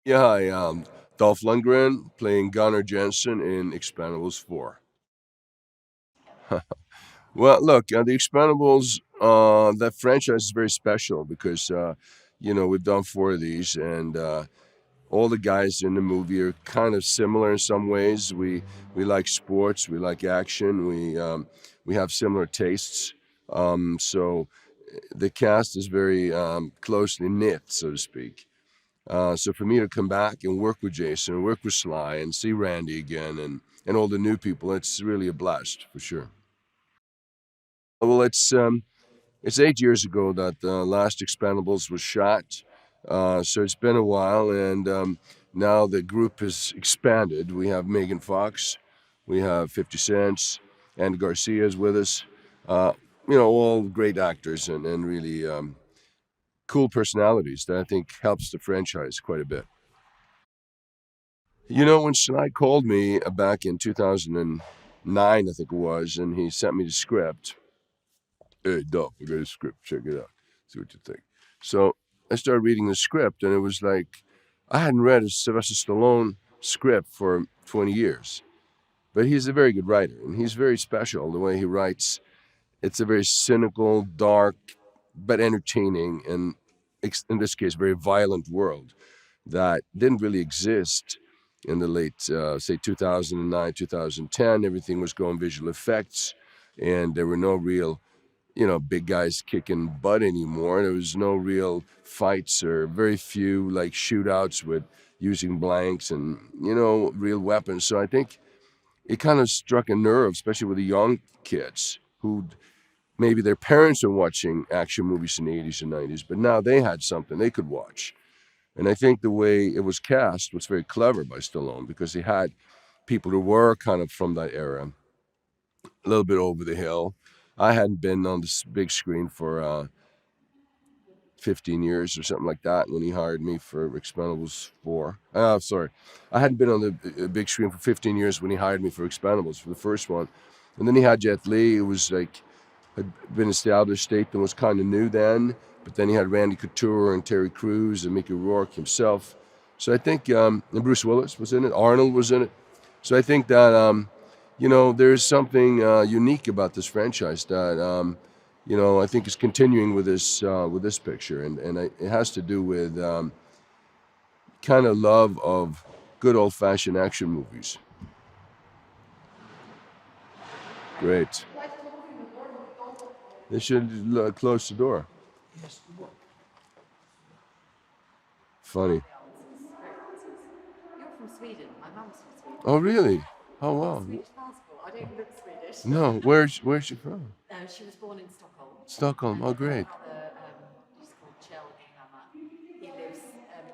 Yeah, hi, Dolph Lundgren playing Gunnar Jensen in Expendables 4. Well, look, the Expendables, that franchise is very special because, we've done four of these, and all the guys in the movie are kind of similar in some ways. We like sports, we like action, we have similar tastes. So the cast is very closely knit, so to speak. So for me to come back and work with Jason, and work with Sly, and see Randy again, and all the new people, it's really a blast for sure. Well, it's 8 years ago that the last Expendables was shot, so it's been a while, and now the group has expanded. We have Megan Fox, we have 50 Cent, and Garcia is with us. Uh, all great actors and really cool personalities that I think helps the franchise quite a bit. When Sly called me back in 2009, I think it was, and he sent me the script. Hey, Dolph, I got a script. Check it out. See what you think. So I started reading the script, and it was like I hadn't read a Sylvester Stallone script for 20 years. But he's a very good writer, and he's very special the way he writes. It's a very cynical, dark, but entertaining, and in this case, very violent world that didn't really exist in the late, say, 2009, 2010. Everything was going visual effects, and there were no real, big guys kicking butt anymore. There was no real fights or very few like shootouts with using blanks and, real weapons. So I think it kind of struck a nerve, especially with the young kids who maybe their parents are watching action movies in the 80s and 90s, but now they had something they could watch. And I think the way it was cast was very clever by Stallone because he had people who were kind of from that era, a little bit over the hill. I hadn't been on this big screen for 15 years or something like that when he hired me for Expendables 4. Sorry. I hadn't been on the big screen for 15 years when he hired me for Expendables for the first one. And then he had Jet Li. It was like, had been established, Statham was kind of new then. But then he had Randy Couture and Terry Crews and Mickey Rourke himself. So I think, and Bruce Willis was in it, Arnold was in it. So I think that, there's something unique about this franchise that, I think is continuing with this picture, and it has to do with kind of love of good old fashioned action movies. Great. They should close the door. Funny. You're from Sweden. My mum's from Sweden. Oh, really? Oh, I've got a wow. Swedish passport. I don't look Swedish. No, where's she from? She was born in Stockholm. Stockholm. Oh, And her great. brother, he's called Kjell Ehammer. He lives.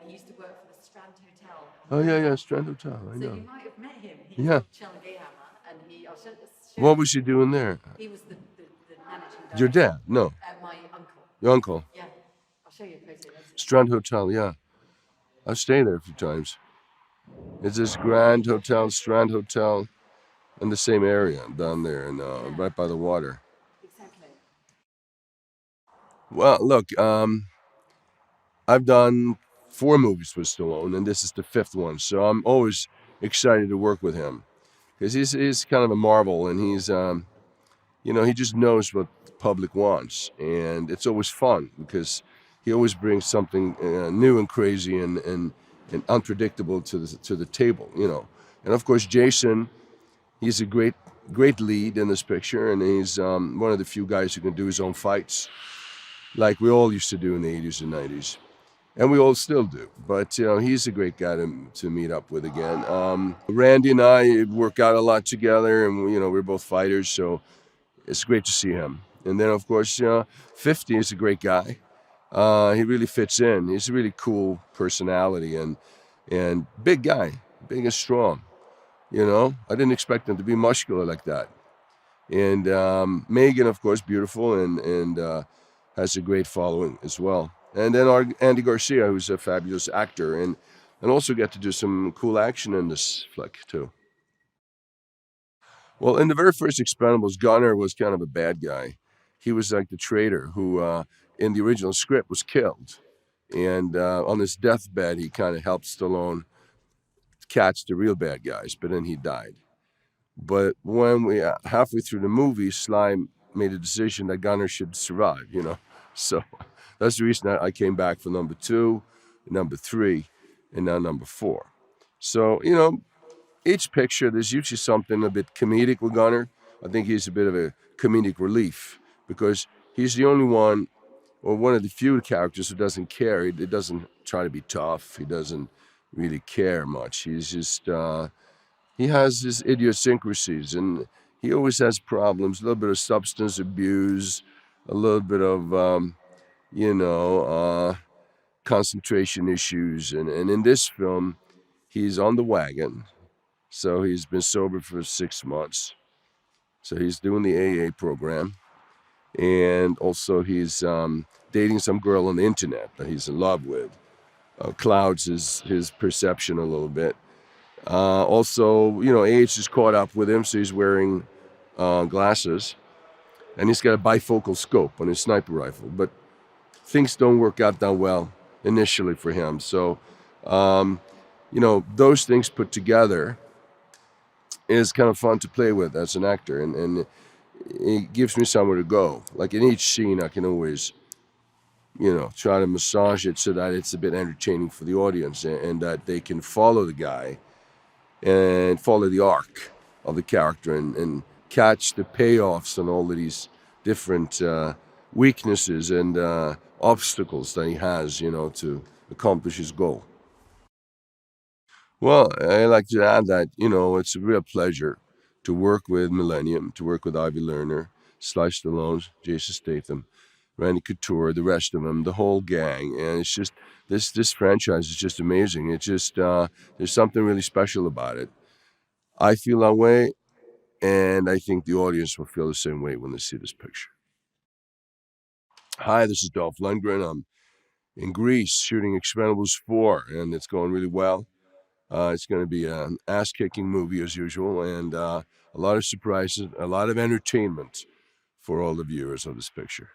He used to work for the Strand Hotel on Oh, yeah, yeah, Manhattan. Strand Hotel. I So know. you might have met him. He's Yeah. called Kjell Ehammer, and show What you. was she doing there? He was the managing Your director. dad? No, My uncle. your uncle. Yeah, I'll show you a photo later. Strand Hotel. Yeah, I've stayed there a few times. It's this Grand Hotel, Strand Hotel, in the same area down there, and right by the water. Exactly. Well, look, I've done four movies with Stallone, and this is the fifth one, so I'm always excited to work with him because he's kind of a marvel, and he just knows what the public wants, and it's always fun because he always brings something new and crazy and unpredictable to the table, And of course, Jason, he's a great lead in this picture, and he's one of the few guys who can do his own fights, like we all used to do in the 80s and 90s. And we all still do, but he's a great guy to meet up with again. Randy and I work out a lot together, and we're both fighters, so it's great to see him. And then, of course, 50 is a great guy. He really fits in. He's a really cool personality and big guy, big and strong. I didn't expect him to be muscular like that. And Megan, of course, beautiful and has a great following as well. And then Andy Garcia, who's a fabulous actor and also get to do some cool action in this flick too. Well, in the very first Expendables, Gunner was kind of a bad guy. He was like the traitor who, in the original script, was killed. And on his deathbed, he kind of helped Stallone catch the real bad guys, but then he died. But when we halfway through the movie, Sly made a decision that Gunner should survive. So that's the reason I came back for number 2, number 3, and now number 4. So each picture there's usually something a bit comedic with Gunner. I think he's a bit of a comedic relief because he's the only one, or one of the few characters who doesn't care. He doesn't try to be tough. He doesn't really care much. He's just he has his idiosyncrasies, and he always has problems. A little bit of substance abuse, a little bit of concentration issues, and in this film, he's on the wagon. So he's been sober for 6 months. So he's doing the AA program, and also he's dating some girl on the internet that he's in love with. Clouds his perception a little bit. Also, age is caught up with him, so he's wearing glasses, and he's got a bifocal scope on his sniper rifle. But things don't work out that well initially for him. So, those things put together is kind of fun to play with as an actor, and it gives me somewhere to go. Like in each scene, I can always, try to massage it so that it's a bit entertaining for the audience, and that they can follow the guy and follow the arc of the character, and catch the payoffs on all of these different weaknesses and obstacles that he has, to accomplish his goal. Well, I like to add that, it's a real pleasure to work with Millennium, to work with Ivy Lerner, Sly Stallone, Jason Statham, Randy Couture, the rest of them, the whole gang. And it's just, this franchise is just amazing. It's just, there's something really special about it. I feel that way, and I think the audience will feel the same way when they see this picture. Hi, this is Dolph Lundgren. I'm in Greece shooting Expendables 4, and it's going really well. It's going to be an ass-kicking movie as usual, and a lot of surprises, a lot of entertainment for all the viewers of this picture.